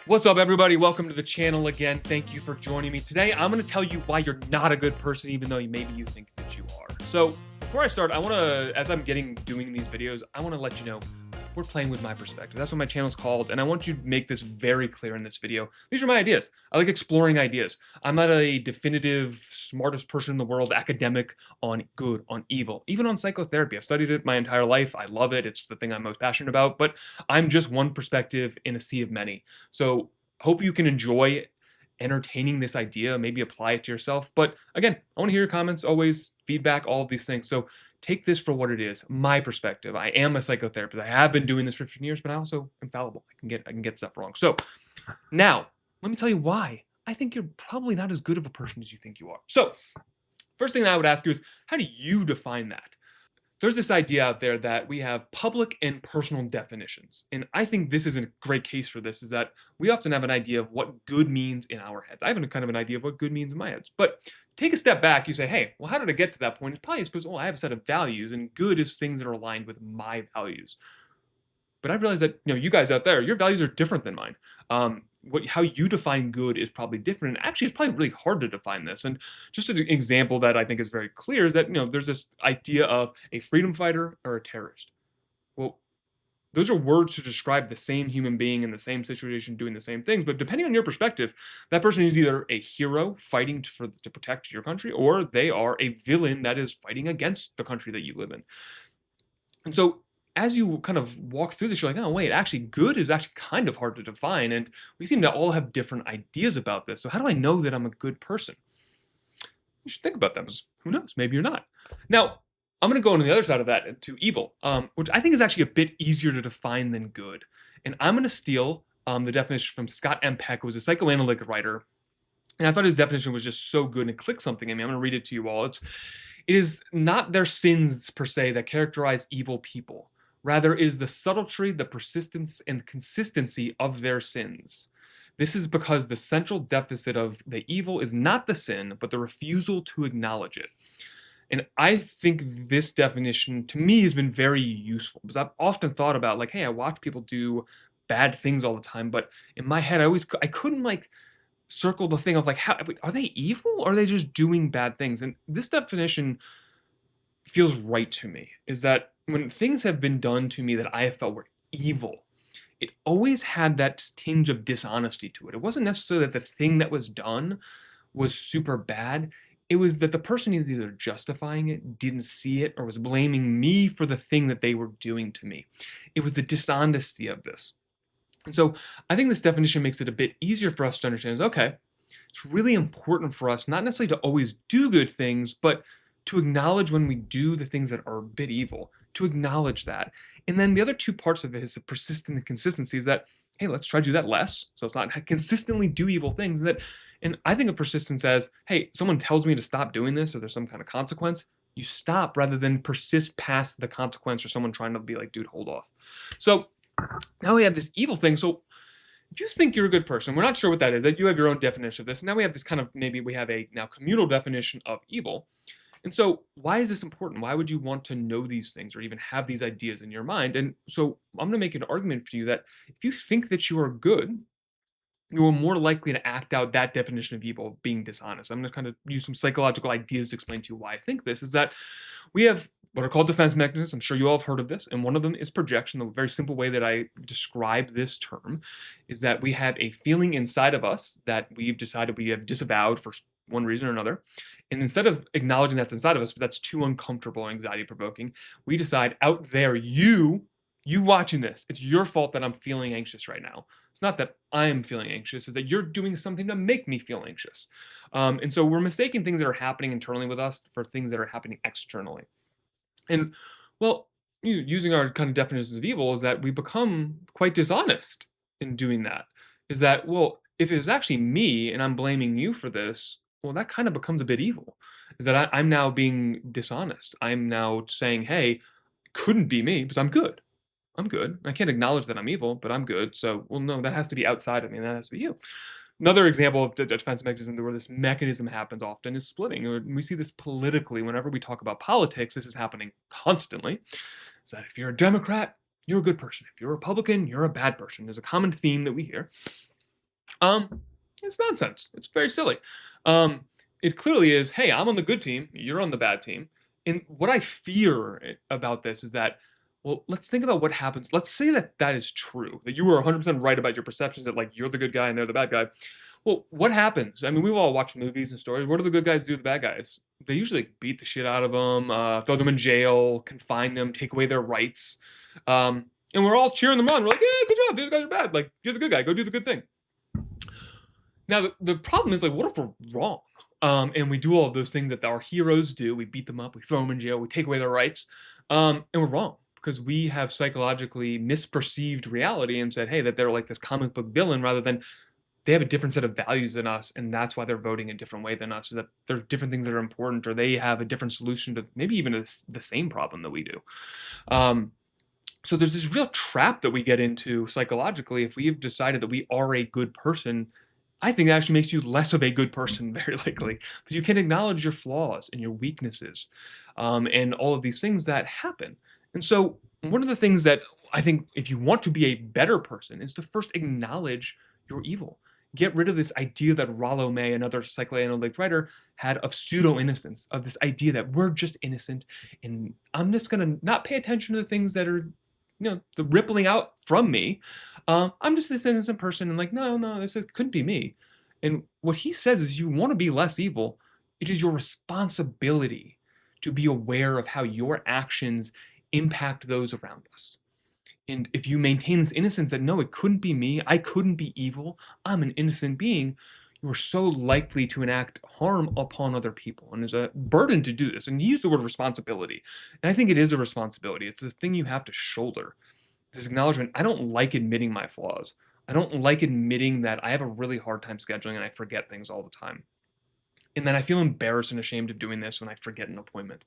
What's up, everybody? Welcome to the channel again. Thank you for joining me. Today, I'm going to tell you why you're not a good person, even though maybe you think that you are. So before I start, I want to, as I'm doing these videos, I want to let you know we're playing with my perspective. That's what my channel is called, and I want you to make this very clear in this video. These are my ideas. I like exploring ideas. I'm not a definitive, smartest person in the world, academic on good, on evil, even on psychotherapy. I've studied it my entire life. I love it. It's the thing I'm most passionate about, but I'm just one perspective in a sea of many. So hope you can enjoy entertaining this idea, maybe apply it to yourself. But again, I want to hear your comments, always feedback, all of these things. So take this for what it is, my perspective. I am a psychotherapist. I have been doing this for 15 years, but I also am fallible. I can get stuff wrong. So now let me tell you why I think you're probably not as good of a person as you think you are. So first thing that I would ask you is, how do you define that? There's this idea out there that we have public and personal definitions. And I think this is a great case for this, is that we often have an idea of what good means in our heads. I have kind of an idea of what good means in my head. But take a step back, you say, hey, well, how did I get to that point? It's probably because, oh, I have a set of values, and good is things that are aligned with my values. But I realized that, you guys out there, your values are different than mine. How you define good is probably different. And actually, it's probably really hard to define this. And just an example that I think is very clear is that, there's this idea of a freedom fighter or a terrorist. Well, those are words to describe the same human being in the same situation doing the same things. But depending on your perspective, that person is either a hero fighting to protect your country, or they are a villain that is fighting against the country that you live in. And so as you kind of walk through this, you're like, oh, wait, actually, good is actually kind of hard to define. And we seem to all have different ideas about this. So how do I know that I'm a good person? You should think about that. Who knows? Maybe you're not. Now, I'm going to go on the other side of that to evil, which I think is actually a bit easier to define than good. And I'm going to steal the definition from Scott M. Peck, who was a psychoanalytic writer. And I thought his definition was just so good, and it clicked something in me. I'm going to read it to you all. It is not their sins, per se, that characterize evil people. Rather, it is the subtlety, the persistence, and consistency of their sins. This is because the central deficit of the evil is not the sin, but the refusal to acknowledge it. And I think this definition, to me, has been very useful, because I've often thought about, like, hey, I watch people do bad things all the time, but in my head, I couldn't, circle the thing of, how are they evil, or are they just doing bad things? And this definition feels right to me, is that when things have been done to me that I have felt were evil, it always had that tinge of dishonesty to it. It wasn't necessarily that the thing that was done was super bad. It was that the person was either justifying it, didn't see it, or was blaming me for the thing that they were doing to me. It was the dishonesty of this. And so I think this definition makes it a bit easier for us to understand is, okay, it's really important for us not necessarily to always do good things, but to acknowledge when we do the things that are a bit evil, to acknowledge that. And then the other two parts of it is the persistence and consistency, is that, hey, let's try to do that less. So it's not consistently do evil things. And I think of persistence as, hey, someone tells me to stop doing this, or there's some kind of consequence. You stop rather than persist past the consequence, or someone trying to be like, dude, hold off. So now we have this evil thing. So if you think you're a good person, we're not sure what that is, that you have your own definition of this. Now we have this kind of, maybe we have a now communal definition of evil. And so why is this important? Why would you want to know these things or even have these ideas in your mind? And so I'm going to make an argument for you that if you think that you are good, you are more likely to act out that definition of evil, being dishonest. I'm going to kind of use some psychological ideas to explain to you why I think this, is that we have what are called defense mechanisms. I'm sure you all have heard of this. And one of them is projection. The very simple way that I describe this term is that we have a feeling inside of us that we've decided we have disavowed for one reason or another. And instead of acknowledging that's inside of us, but that's too uncomfortable, anxiety provoking, we decide out there, you watching this, it's your fault that I'm feeling anxious right now. It's not that I'm feeling anxious, it's that you're doing something to make me feel anxious. And so we're mistaking things that are happening internally with us for things that are happening externally. And well, using our kind of definitions of evil, is that we become quite dishonest in doing that. Is that, well, if it's actually me and I'm blaming you for this, well, that kind of becomes a bit evil. Is that I'm now being dishonest. I'm now saying, hey, it couldn't be me because I'm good. I'm good. I can't acknowledge that I'm evil, but I'm good. So, well, no, that has to be outside of me, and that has to be you. Another example of defense mechanism where this mechanism happens often is splitting. We see this politically whenever we talk about politics. This is happening constantly. Is that if you're a Democrat, you're a good person. If you're a Republican, you're a bad person. There's a common theme that we hear. Um, it's nonsense. It's very silly. Um, it clearly is, hey, I'm on the good team, you're on the bad team. And what I fear about this is that, well, let's think about what happens. Let's say that that is true, that you were 100% right about your perceptions that, like, you're the good guy and they're the bad guy. Well, what happens? I mean, we've all watched movies and stories. What do the good guys do to the bad guys? They usually beat the shit out of them, throw them in jail, confine them, take away their rights. And we're all cheering them on. We're like, yeah, good job. These guys are bad. Like, you're the good guy. Go do the good thing. Now, the problem is, like, what if we're wrong? And we do all of those things that our heroes do. We beat them up, we throw them in jail, we take away their rights, and we're wrong because we have psychologically misperceived reality and said, hey, that they're like this comic book villain rather than they have a different set of values than us, and that's why they're voting a different way than us. So that there's different things that are important, or they have a different solution to maybe even the same problem that we do. So there's this real trap that we get into psychologically if we've decided that we are a good person. I think that actually makes you less of a good person, very likely, because you can acknowledge your flaws and your weaknesses, and all of these things that happen. And so, one of the things that I think, if you want to be a better person, is to first acknowledge your evil. Get rid of this idea that Rollo May, another psychoanalytic writer, had of pseudo innocence, of this idea that we're just innocent, and I'm just gonna not pay attention to the things that are, the rippling out from me. I'm just this innocent person, and like, no, no, couldn't be me. And what he says is, you want to be less evil. It is your responsibility to be aware of how your actions impact those around us. And if you maintain this innocence that no, it couldn't be me, I couldn't be evil, I'm an innocent being, you are so likely to enact harm upon other people. And there's a burden to do this. And he used the word responsibility. And I think it is a responsibility. It's a thing you have to shoulder. This acknowledgement, I don't like admitting my flaws. I don't like admitting that I have a really hard time scheduling and I forget things all the time. And then I feel embarrassed and ashamed of doing this when I forget an appointment.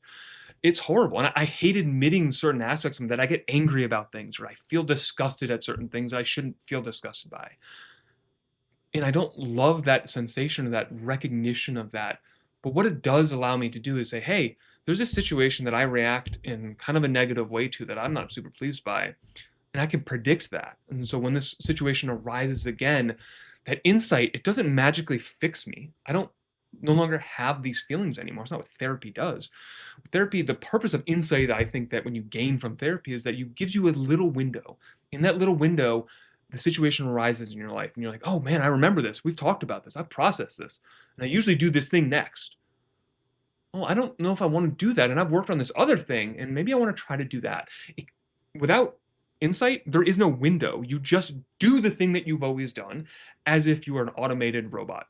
It's horrible. And I hate admitting certain aspects of me, that I get angry about things, or I feel disgusted at certain things that I shouldn't feel disgusted by. And I don't love that sensation, that recognition of that. But what it does allow me to do is say, hey, there's a situation that I react in kind of a negative way to that I'm not super pleased by. And I can predict that. And so when this situation arises again, that insight, it doesn't magically fix me. I don't no longer have these feelings anymore. It's not what therapy does. Therapy, the purpose of insight, I think that when you gain from therapy, is that you gives you a little window. In that little window, the situation arises in your life and you're like, oh man, I remember this. We've talked about this. I've processed this. And I usually do this thing next. Oh, I don't know if I want to do that. And I've worked on this other thing, and maybe I want to try to do that. Without insight, there is no window. You just do the thing that you've always done as if you were an automated robot.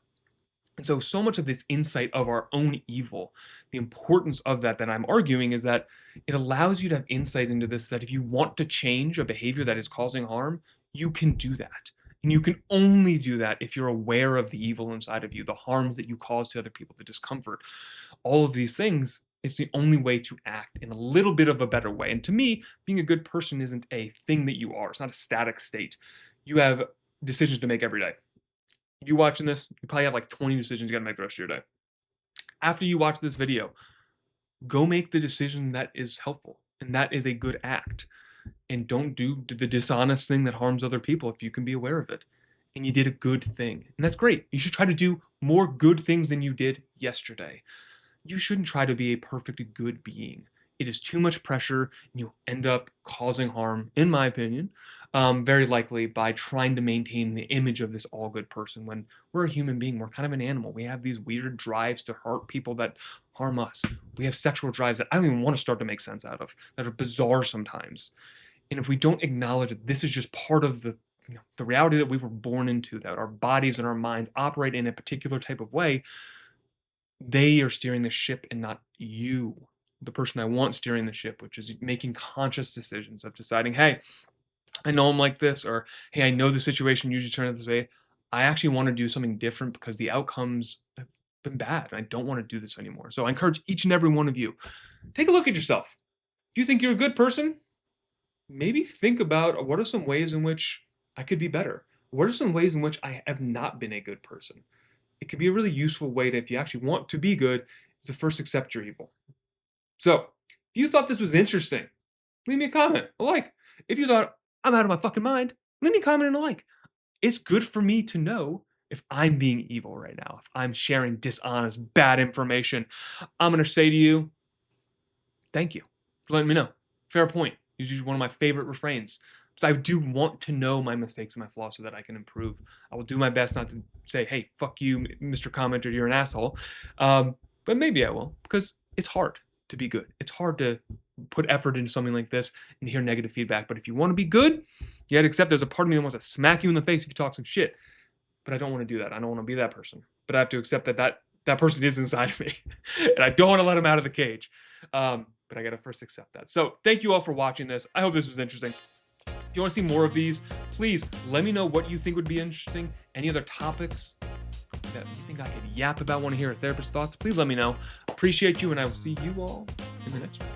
And so much of this insight of our own evil, the importance of that I'm arguing, is that it allows you to have insight into this, that if you want to change a behavior that is causing harm, you can do that. And you can only do that if you're aware of the evil inside of you, the harms that you cause to other people, the discomfort. All of these things is the only way to act in a little bit of a better way. And to me, being a good person isn't a thing that you are. It's not a static state. You have decisions to make every day. You watching this, you probably have like 20 decisions you gotta make the rest of your day. After you watch this video, go make the decision that is helpful and that is a good act. And don't do the dishonest thing that harms other people if you can be aware of it. And you did a good thing. And that's great. You should try to do more good things than you did yesterday. You shouldn't try to be a perfect good being. It is too much pressure, and you'll end up causing harm, in my opinion, very likely by trying to maintain the image of this all good person when we're a human being. We're kind of an animal. We have these weird drives to hurt people that harm us. We have sexual drives that I don't even want to start to make sense out of, that are bizarre sometimes. And if we don't acknowledge that this is just part of the reality that we were born into, that our bodies and our minds operate in a particular type of way, they are steering the ship and not you, the person I want steering the ship, which is making conscious decisions of deciding, hey, I know I'm like this, or hey, I know the situation usually turns out this way. I actually want to do something different because the outcomes have been bad and I don't want to do this anymore. So I encourage each and every one of you, take a look at yourself. If you think you're a good person, maybe think about, what are some ways in which I could be better? What are some ways in which I have not been a good person? It could be a really useful way to, if you actually want to be good, is to first accept your evil. So, if you thought this was interesting, leave me a comment, a like. If you thought I'm out of my fucking mind, leave me a comment and a like. It's good for me to know if I'm being evil right now, if I'm sharing dishonest, bad information, I'm going to say to you, thank you for letting me know. Fair point. It's usually one of my favorite refrains. So I do want to know my mistakes and my flaws so that I can improve. I will do my best not to say, hey, fuck you, Mr. Commenter, you're an asshole. But maybe I will, because it's hard to be good. It's hard to put effort into something like this and hear negative feedback. But if you want to be good, you got to accept there's a part of me that wants to smack you in the face if you talk some shit. But I don't want to do that. I don't want to be that person. But I have to accept that person is inside of me. And I don't want to let him out of the cage. But I got to first accept that. So thank you all for watching this. I hope this was interesting. If you want to see more of these, please let me know what you think would be interesting. Any other topics that you think I could yap about, want to hear a therapist's thoughts, please let me know. Appreciate you, and I will see you all in the next one.